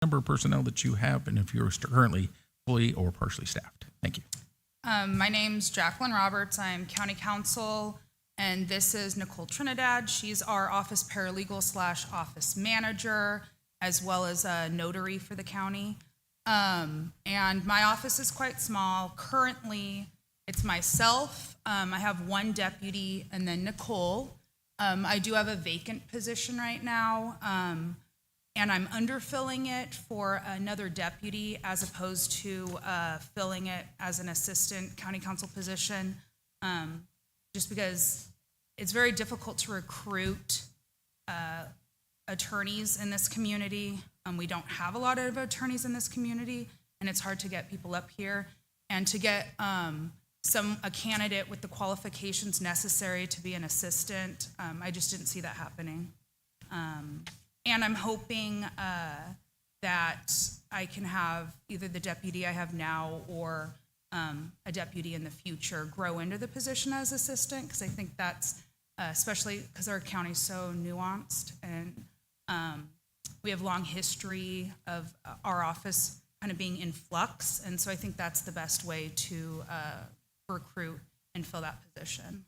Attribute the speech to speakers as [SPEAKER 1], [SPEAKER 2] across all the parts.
[SPEAKER 1] number of personnel that you have and if you're currently fully or partially staffed. Thank you.
[SPEAKER 2] My name's Jacqueline Roberts. I'm county counsel, and this is Nicole Trinidad. She's our office paralegal / office manager, as well as a notary for the county. And my office is quite small. Currently, it's myself. I have one deputy, and then Nicole. I do have a vacant position right now, and I'm underfilling it for another deputy as opposed to filling it as an assistant county counsel position, just because it's very difficult to recruit attorneys in this community. We don't have a lot of attorneys in this community, and it's hard to get people up here. And to get a candidate with the qualifications necessary to be an assistant, I just didn't see that happening. And I'm hoping that I can have either the deputy I have now or a deputy in the future grow into the position as assistant, because I think that's, especially because our county is so nuanced, and we have long history of our office kind of being in flux, and so I think that's the best way to recruit and fill that position.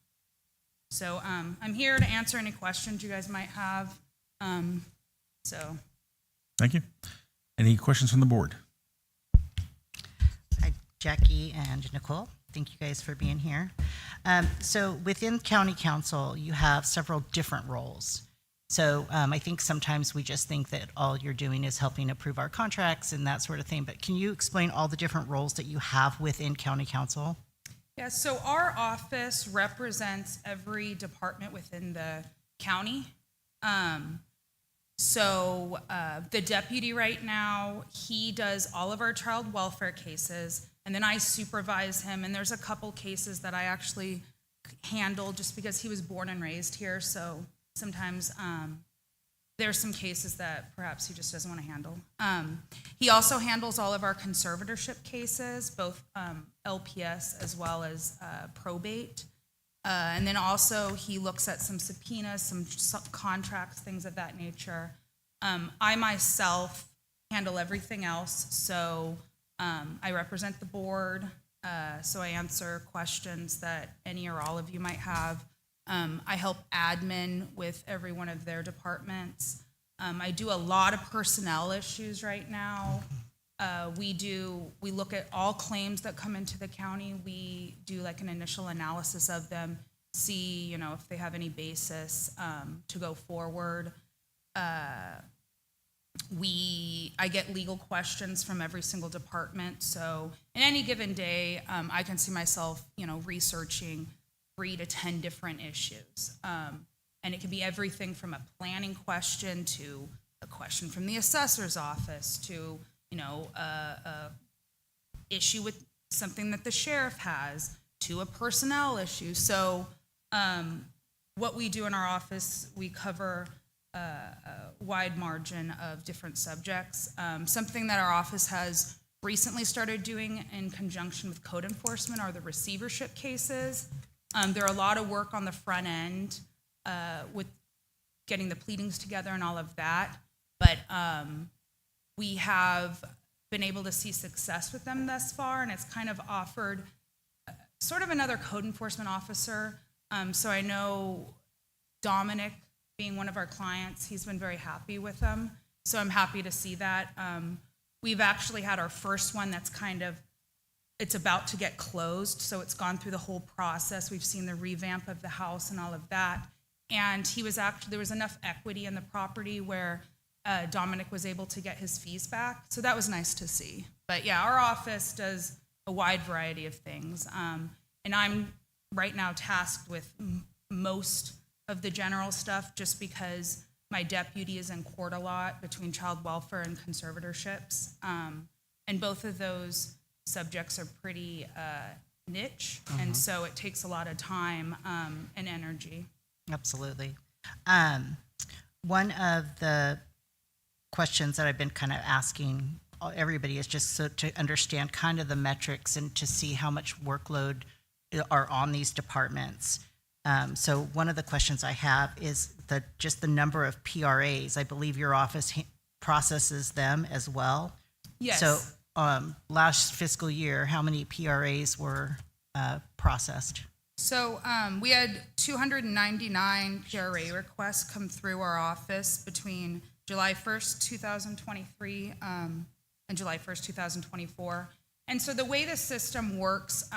[SPEAKER 2] So I'm here to answer any questions you guys might have.
[SPEAKER 1] Thank you. Any questions from the board?
[SPEAKER 3] Hi, Jackie and Nicole. Thank you guys for being here. So within county council, you have several different roles. So I think sometimes we just think that all you're doing is helping approve our contracts and that sort of thing. But can you explain all the different roles that you have within county council?
[SPEAKER 2] Yeah, so our office represents every department within the county. So the deputy right now, he does all of our child welfare cases, and then I supervise him, and there's a couple cases that I actually handle just because he was born and raised here, so sometimes there's some cases that perhaps he just doesn't want to handle. He also handles all of our conservatorship cases, both LPS as well as probate. And then also he looks at some subpoenas, some contracts, things of that nature. I myself handle everything else. So I represent the board. So I answer questions that any or all of you might have. I help admin with every one of their departments. I do a lot of personnel issues right now. We look at all claims that come into the county. We do like an initial analysis of them, see, if they have any basis to go forward. I get legal questions from every single department. So in any given day, I can see myself, researching 3 to 10 different issues. And it can be everything from a planning question to a question from the assessor's office to a issue with something that the sheriff has, to a personnel issue. So what we do in our office, we cover a wide margin of different subjects. Something that our office has recently started doing in conjunction with code enforcement are the receivership cases. There are a lot of work on the front end with getting the pleadings together and all of that, but we have been able to see success with them thus far, and it's kind of offered sort of another code enforcement officer. So I know Dominic, being one of our clients, he's been very happy with them. So I'm happy to see that. We've actually had our first one that's it's about to get closed, so it's gone through the whole process. We've seen the revamp of the house and all of that. And there was enough equity in the property where Dominic was able to get his fees back. So that was nice to see. But yeah, our office does a wide variety of things. And I'm right now tasked with most of the general stuff just because my deputy is in court a lot between child welfare and conservatorships. And both of those subjects are pretty niche, and so it takes a lot of time and energy.
[SPEAKER 3] Absolutely. One of the questions that I've been kind of asking everybody is just so to understand kind of the metrics and to see how much workload are on these departments. So one of the questions I have is just the number of PRAs. I believe your office processes them as well.
[SPEAKER 2] Yes.
[SPEAKER 3] So last fiscal year, how many PRAs were processed?
[SPEAKER 2] So we had 299 PRA requests come through our office between July 1st, 2023 and July 1st, 2024. And so the way the system works,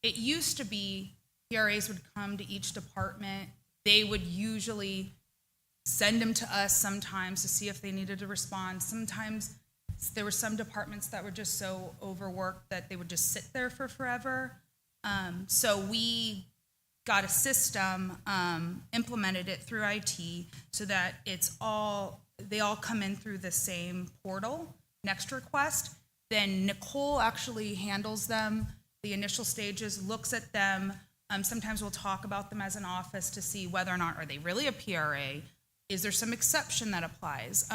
[SPEAKER 2] it used to be PRAs would come to each department. They would usually send them to us sometimes to see if they needed to respond. Sometimes there were some departments that were just so overworked that they would just sit there for forever. So we got a system, implemented it through IT so that they all come in through the same portal, Next Request. Then Nicole actually handles them, the initial stages, looks at them. Sometimes we'll talk about them as an office to see whether or not are they really a PRA. Is there some exception that applies?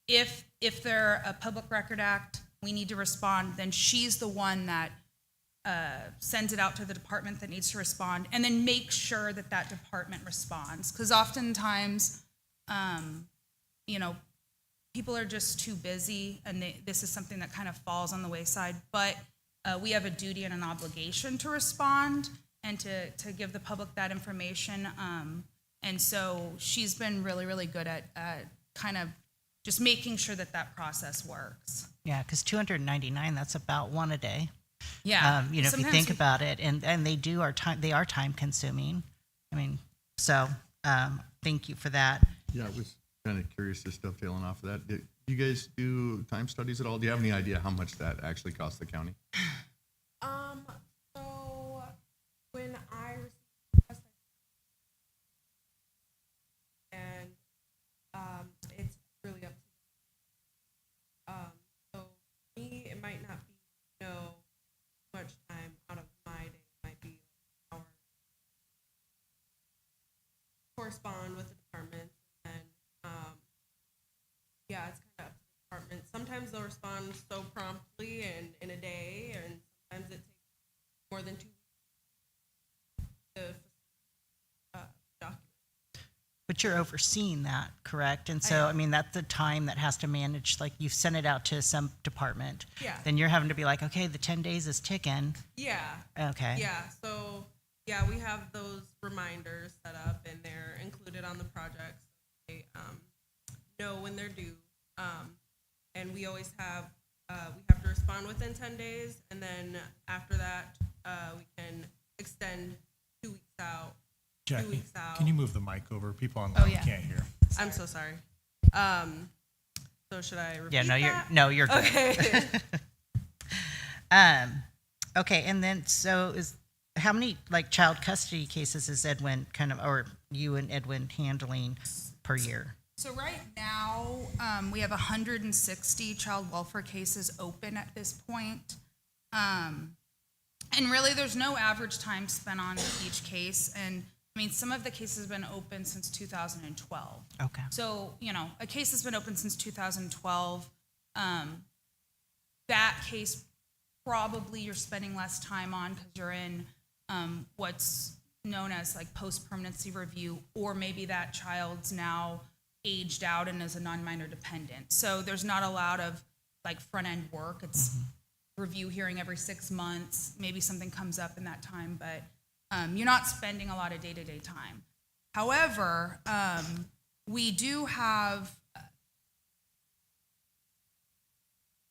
[SPEAKER 2] If they're a Public Record Act, we need to respond, then she's the one that sends it out to the department that needs to respond, and then make sure that that department responds. Because oftentimes, people are just too busy, and this is something that kind of falls on the wayside. But we have a duty and an obligation to respond and to give the public that information. And so she's been really, really good at kind of just making sure that that process works.
[SPEAKER 3] Yeah, because 299, that's about one a day.
[SPEAKER 2] Yeah.
[SPEAKER 3] If you think about it, and they are time consuming. I mean, so thank you for that.
[SPEAKER 4] Yeah, I was kind of curious, just dovetailing off of that. Do you guys do time studies at all? Do you have any idea how much that actually costs the county?
[SPEAKER 5] So when I received the request, and it's really up to so for me, it might not be much time out of my day. It might be an hour. Correspond with the department, and yeah, it's kind of up to the department. Sometimes they'll respond so promptly and in a day, and sometimes it takes more than 2 weeks to document.
[SPEAKER 3] But you're overseeing that, correct? And so, I mean, that's the time that has to manage, like you've sent it out to some department.
[SPEAKER 5] Yeah.
[SPEAKER 3] Then you're having to be like, okay, the 10 days is ticking.
[SPEAKER 5] Yeah.
[SPEAKER 3] Okay.
[SPEAKER 5] Yeah. So yeah, we have those reminders set up, and they're included on the project. So they know when they're due, and we always have we have to respond within 10 days, and then after that, we can extend 2 weeks out. 2
[SPEAKER 6] Jackie,
[SPEAKER 5] weeks out.
[SPEAKER 6] can you move the mic over? People online
[SPEAKER 2] yeah.
[SPEAKER 6] can't hear.
[SPEAKER 5] I'm so sorry. So should I repeat
[SPEAKER 3] Yeah,
[SPEAKER 5] that?
[SPEAKER 3] you're good.
[SPEAKER 5] Okay.
[SPEAKER 3] Okay, and then how many like child custody cases is Edwin or you and Edwin handling per year?
[SPEAKER 2] So right now, we have 160 child welfare cases open at this point. And really, there's no average time spent on each case. And I mean, some of the cases have been open since 2012.
[SPEAKER 3] Okay.
[SPEAKER 2] So, a case has been open since 2012. That case, probably you're spending less time on because you're in what's known as like post-permanency review, or maybe that child's now aged out and is a non-minor dependent. So there's not a lot of like front-end work. It's review hearing every 6 months. Maybe something comes up in that time, but you're not spending a lot of day-to-day time. However, we do have,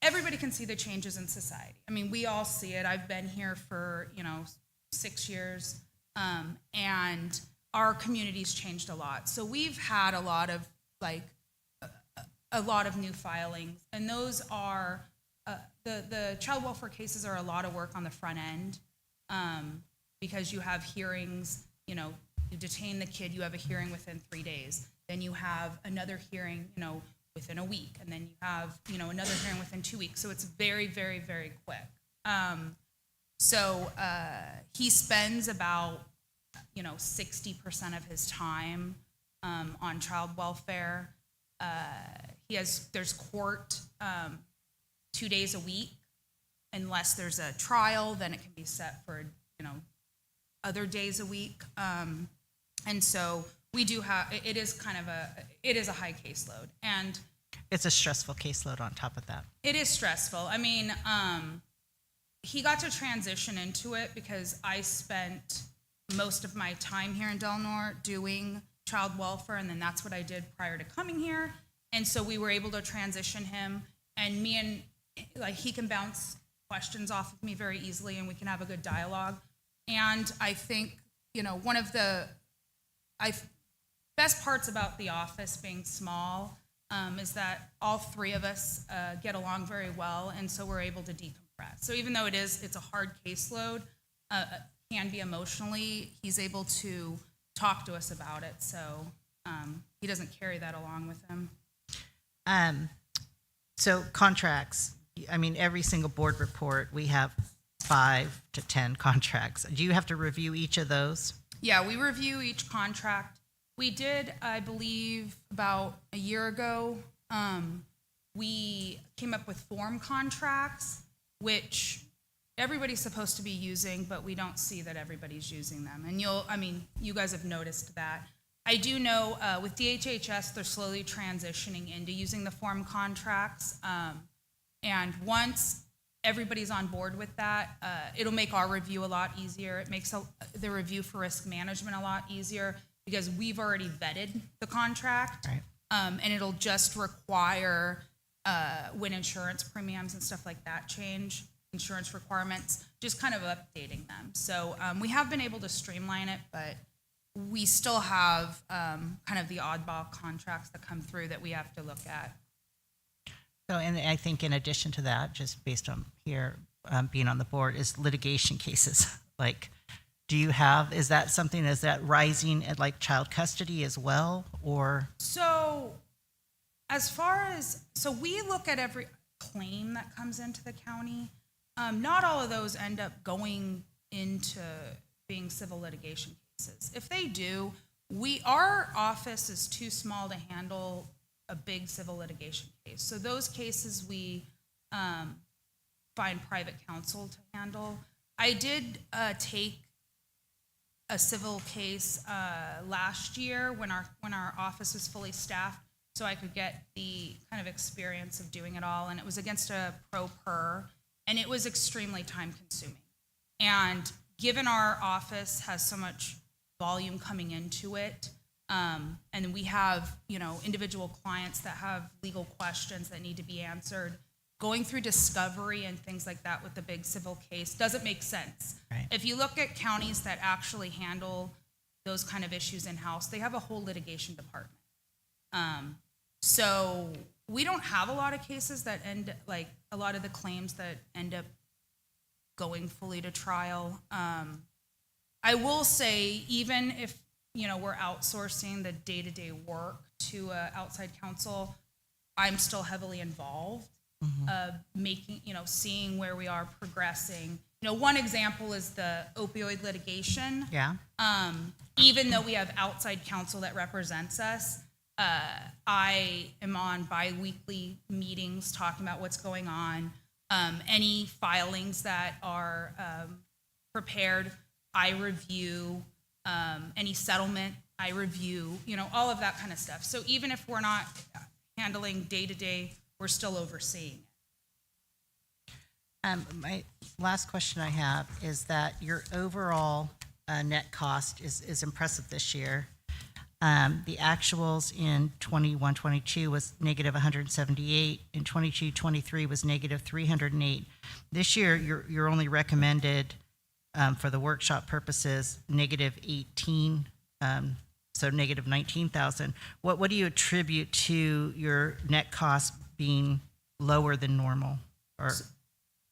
[SPEAKER 2] everybody can see the changes in society. I mean, we all see it. I've been here for, 6 years, and our community's changed a lot. So we've had a lot of new filings, and those are, the child welfare cases are a lot of work on the front end, because you have hearings, you detain the kid, you have a hearing within 3 days. Then you have another hearing, within a week. And then you have, another hearing within 2 weeks. So it's very, very, very quick. So he spends about, 60% of his time on child welfare. There's court 2 days a week. Unless there's a trial, then it can be set for, other days a week. And so we do have, it is a high caseload. And
[SPEAKER 3] It's a stressful caseload on top of that.
[SPEAKER 2] It is stressful. I mean, he got to transition into it because I spent most of my time here in Delnor doing child welfare, and then that's what I did prior to coming here. And so we were able to transition him, and he can bounce questions off of me very easily, and we can have a good dialogue. And I think, one of the best parts about the office being small is that all three of us get along very well, and so we're able to decompress. So even though it's a hard caseload, can be emotionally, he's able to talk to us about it. So he doesn't carry that along with him.
[SPEAKER 3] So contracts, I mean, every single board report, we have 5 to 10 contracts. Do you have to review each of those?
[SPEAKER 2] Yeah, we review each contract. We did, I believe, about a year ago, we came up with form contracts, which everybody's supposed to be using, but we don't see that everybody's using them. And you guys have noticed that. I do know with DHHS, they're slowly transitioning into using the form contracts. And once everybody's on board with that, it'll make our review a lot easier. It makes the review for risk management a lot easier because we've already vetted the contract.
[SPEAKER 3] Right.
[SPEAKER 2] And it'll just require when insurance premiums and stuff like that change, insurance requirements, just kind of updating them. So we have been able to streamline it, but we still have kind of the oddball contracts that come through that we have to look at.
[SPEAKER 3] So, and I think in addition to that, just based on here being on the board, is litigation cases. Like, is that rising at like child custody as well, or?
[SPEAKER 2] So we look at every claim that comes into the county. Not all of those end up going into being civil litigation cases. If they do, our office is too small to handle a big civil litigation case. So those cases we find private counsel to handle. I did take a civil case last year when our office was fully staffed, so I could get the kind of experience of doing it all. And it was against a pro per, and it was extremely time consuming. And given our office has so much volume coming into it, and we have, individual clients that have legal questions that need to be answered, going through discovery and things like that with the big civil case doesn't make sense.
[SPEAKER 3] Right.
[SPEAKER 2] If you look at counties that actually handle those kind of issues in-house, they have a whole litigation department. So we don't have a lot of cases that a lot of the claims that end up going fully to trial. I will say, even if, we're outsourcing the day-to-day work to outside counsel, I'm still heavily involved, seeing where we are progressing. One example is the opioid litigation.
[SPEAKER 3] Yeah.
[SPEAKER 2] Even though we have outside counsel that represents us, I am on bi-weekly meetings talking about what's going on. Any filings that are prepared, I review. Any settlement, I review. All of that kind of stuff. So even if we're not handling day-to-day, we're still overseeing it.
[SPEAKER 3] My last question I have is that your overall net cost is impressive this year. The actuals in 21-22 was negative 178, in 22-23 was negative 308. This year, you're only recommended for the workshop purposes negative 18, so negative 19,000. What do you attribute to your net cost being lower than normal? Or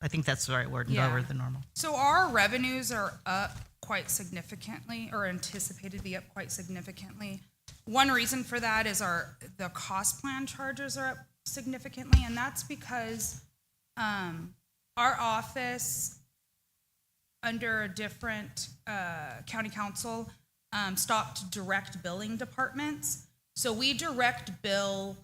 [SPEAKER 3] I think that's the right word,
[SPEAKER 2] Yeah.
[SPEAKER 3] lower than normal.
[SPEAKER 2] So our revenues are up quite significantly, or anticipated to be up quite significantly. One reason for that is the cost plan charges are up significantly, and that's because our office, under a different county council, stopped direct billing departments. So we direct bill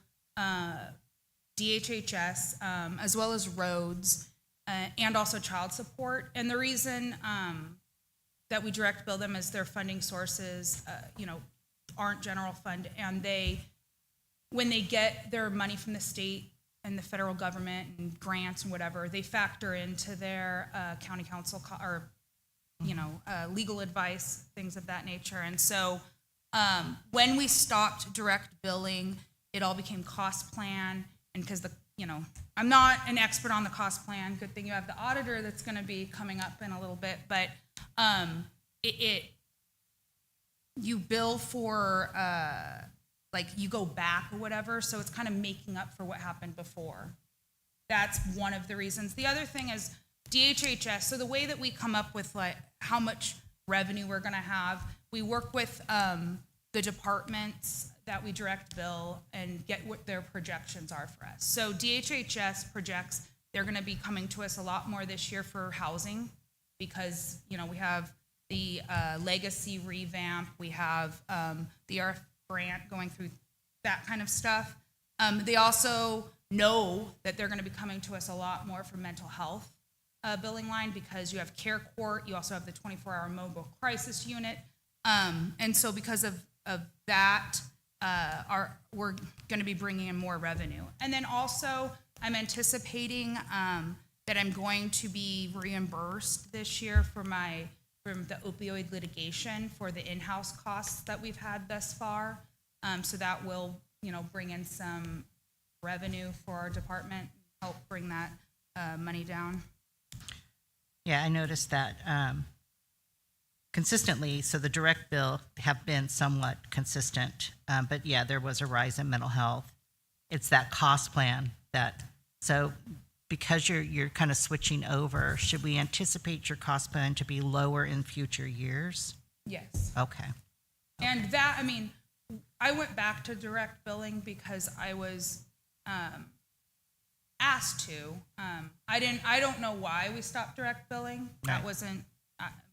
[SPEAKER 2] DHHS as well as roads and also child support. And the reason that we direct bill them is their funding sources, aren't general fund, and they when they get their money from the state and the federal government and grants and whatever, they factor into their county council legal advice, things of that nature. And so when we stopped direct billing, it all became cost plan. And because I'm not an expert on the cost plan. Good thing you have the auditor that's going to be coming up in a little bit. But you bill for you go back or whatever, so it's kind of making up for what happened before. That's one of the reasons. The other thing is DHHS. So the way that we come up with like how much revenue we're going to have, we work with the departments that we direct bill and get what their projections are for us. So DHHS projects they're going to be coming to us a lot more this year for housing because, we have the legacy revamp, we have the RF grant going through that kind of stuff. They also know that they're going to be coming to us a lot more for mental health billing line because you have care court, you also have the 24-hour mobile crisis unit. And so because of that, we're going to be bringing in more revenue. And then also I'm anticipating that I'm going to be reimbursed this year from the opioid litigation for the in-house costs that we've had thus far. So that will, bring in some revenue for our department, help bring that money down.
[SPEAKER 3] Yeah, I noticed that consistently, so the direct bill have been somewhat consistent, but yeah, there was a rise in mental health. It's that cost plan so because you're kind of switching over, should we anticipate your cost plan to be lower in future years?
[SPEAKER 2] Yes.
[SPEAKER 3] Okay.
[SPEAKER 2] And that, I went back to direct billing because I was asked to. I don't know why we stopped direct billing. That
[SPEAKER 3] Right.
[SPEAKER 2] wasn't,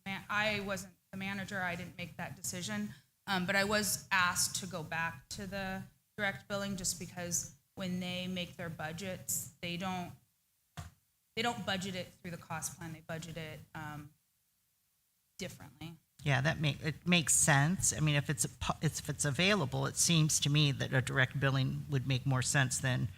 [SPEAKER 2] I wasn't the manager. I didn't make that decision. But I was asked to go back to the direct billing just because when they make their budgets, they don't budget it through the cost plan. They budget it differently.
[SPEAKER 3] Yeah, it makes sense. If it's available, it seems to me that a direct billing would make more sense than,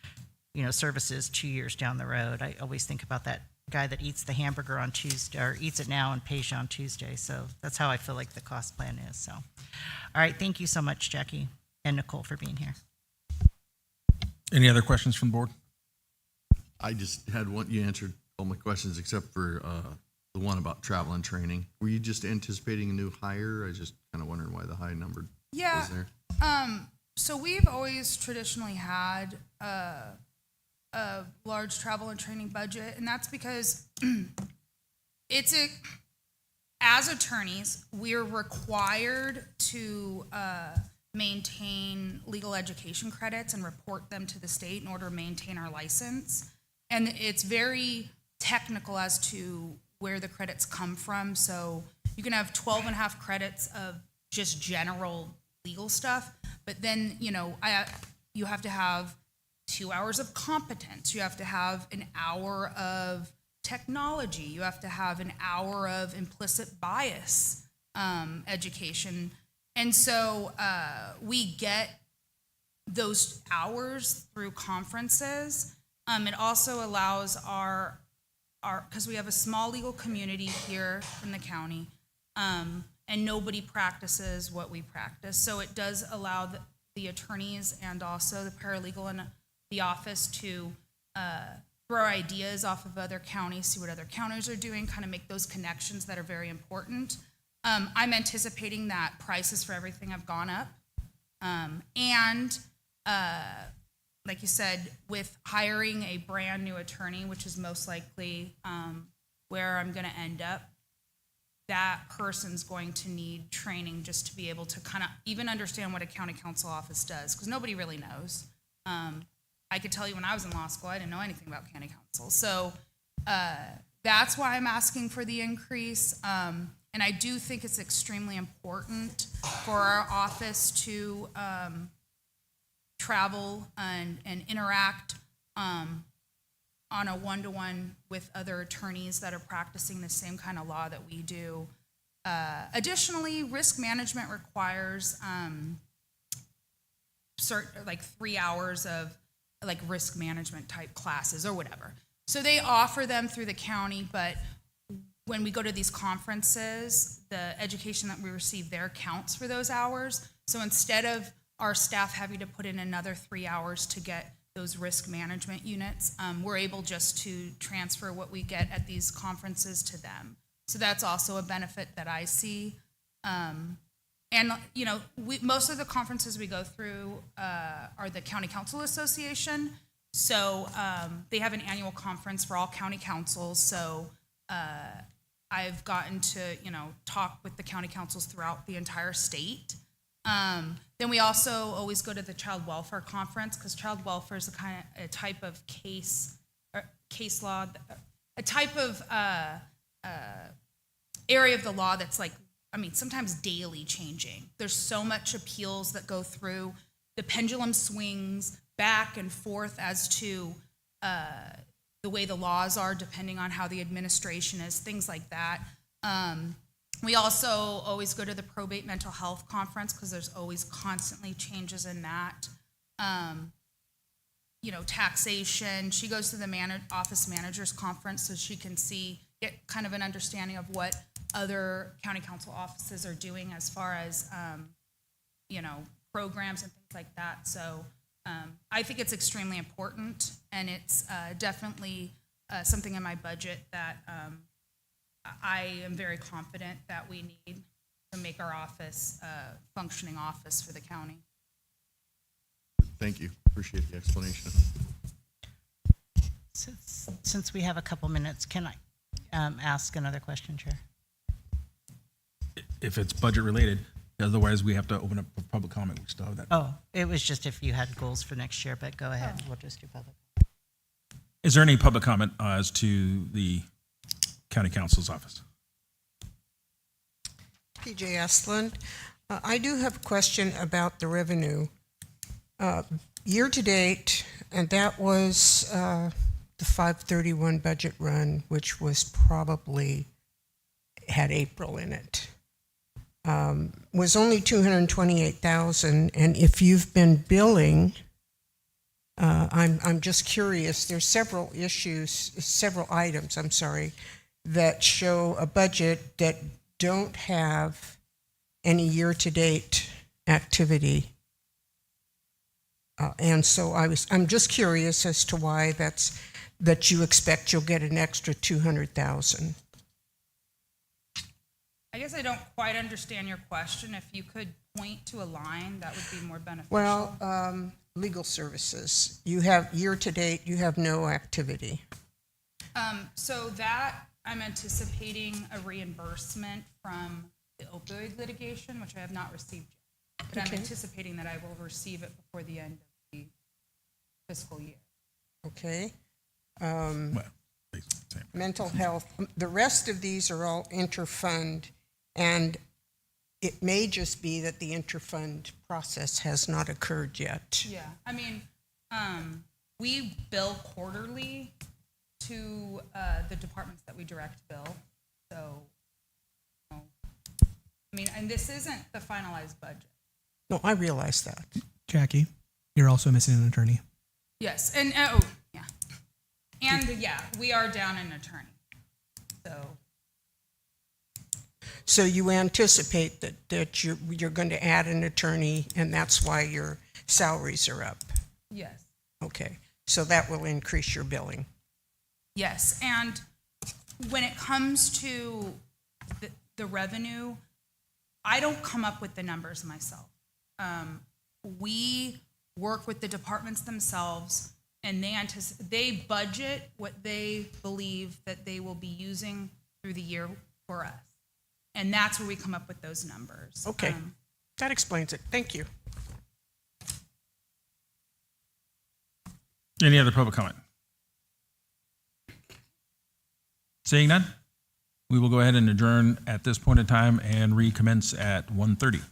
[SPEAKER 3] services 2 years down the road. I always think about that guy that eats the hamburger on Tuesday or eats it now and pays you on Tuesday. So that's how I feel like the cost plan is. So, all right, thank you so much, Jackie and Nicole, for being here.
[SPEAKER 1] Any other questions from the board?
[SPEAKER 4] I just had one, you answered all my questions except for the one about travel and training. Were you just anticipating a new hire? I just kind of wondering why the high number was there.
[SPEAKER 2] So we've always traditionally had a large travel and training budget, and that's because as attorneys, we're required to maintain legal education credits and report them to the state in order to maintain our license. And it's very technical as to where the credits come from. So you can have 12 and a half credits of just general legal stuff, but then, you have to have 2 hours of competence. You have to have an hour of technology. You have to have an hour of implicit bias education. And so we get those hours through conferences. It also allows our because we have a small legal community here in the county, and nobody practices what we practice. So it does allow the attorneys and also the paralegal in the office to throw ideas off of other counties, see what other counties are doing, kind of make those connections that are very important. I'm anticipating that prices for everything have gone up. And like you said, with hiring a brand new attorney, which is most likely where I'm going to end up, that person's going to need training just to be able to kind of even understand what a county counsel office does, because nobody really knows. I could tell you when I was in law school, I didn't know anything about county counsel. So that's why I'm asking for the increase. And I do think it's extremely important for our office to travel and interact on a one-to-one with other attorneys that are practicing the same kind of law that we do. Additionally, risk management requires like 3 hours of like risk management type classes or whatever. So they offer them through the county, but when we go to these conferences, the education that we receive there counts for those hours. So instead of our staff having to put in another 3 hours to get those risk management units, we're able just to transfer what we get at these conferences to them. So that's also a benefit that I see. And, you know, most of the conferences we go through are the County Counsel Association. So they have an annual conference for all county councils. So I've gotten to, you know, talk with the county councils throughout the entire state. Then we also always go to the Child Welfare Conference, because child welfare is a type of case law, a type of area of the law that's like, I mean, sometimes daily changing. There's so much appeals that go through. The pendulum swings back and forth as to the way the laws are, depending on how the administration is, things like that. We also always go to the Probate Mental Health Conference, because there's always constantly changes in that. You know, taxation. She goes to the Office Managers Conference so she can get kind of an understanding of what other county council offices are doing as far as, you know, programs and things like that. So I think it's extremely important, and it's definitely something in my budget that I am very confident that we need to make our office a functioning office for the county.
[SPEAKER 4] Thank you. Appreciate the explanation.
[SPEAKER 3] Since we have a couple minutes, can I ask another question, Chair?
[SPEAKER 1] If it's budget related, otherwise we have to open up for public comment. We still have that.
[SPEAKER 3] Oh, it was just if you had goals for next year, but go ahead. We'll just do public.
[SPEAKER 1] Is there any public comment as to the county council's office?
[SPEAKER 7] PJ Estland. I do have a question about the revenue. Year to date, and that was the 5/31 budget run, which was probably had April in it, was only 228,000. And if you've been billing, I'm just curious. There's several items, I'm sorry, that show a budget that don't have any year-to-date activity. And so I'm just curious as to why that you expect you'll get an extra 200,000.
[SPEAKER 2] I guess I don't quite understand your question. If you could point to a line, that would be more beneficial.
[SPEAKER 7] Well, legal services, you have year-to-date, you have no activity.
[SPEAKER 2] So that I'm anticipating a reimbursement from the opioid litigation, which I have not received yet. But
[SPEAKER 7] Okay.
[SPEAKER 2] I'm anticipating that I will receive it before the end of the fiscal year.
[SPEAKER 7] Okay.
[SPEAKER 1] Well, same.
[SPEAKER 7] Mental health, the rest of these are all interfund, and it may just be that the interfund process has not occurred yet.
[SPEAKER 2] Yeah, I mean, we bill quarterly to the departments that we direct bill. So, I mean, and this isn't the finalized budget.
[SPEAKER 7] No, I realize that.
[SPEAKER 8] Jackie, you're also missing an attorney.
[SPEAKER 2] Yes, and yeah, and yeah, we are down an attorney.
[SPEAKER 7] So you anticipate that you're going to add an attorney, and that's why your salaries are up.
[SPEAKER 2] Yes.
[SPEAKER 7] Okay, so that will increase your billing.
[SPEAKER 2] Yes, and when it comes to the revenue, I don't come up with the numbers myself. We work with the departments themselves, and they budget what they believe that they will be using through the year for us. And that's where we come up with those numbers.
[SPEAKER 7] Okay, that explains it. Thank you.
[SPEAKER 1] Any other public comment? Seeing none, we will go ahead and adjourn at this point in time and recommence at 1:30.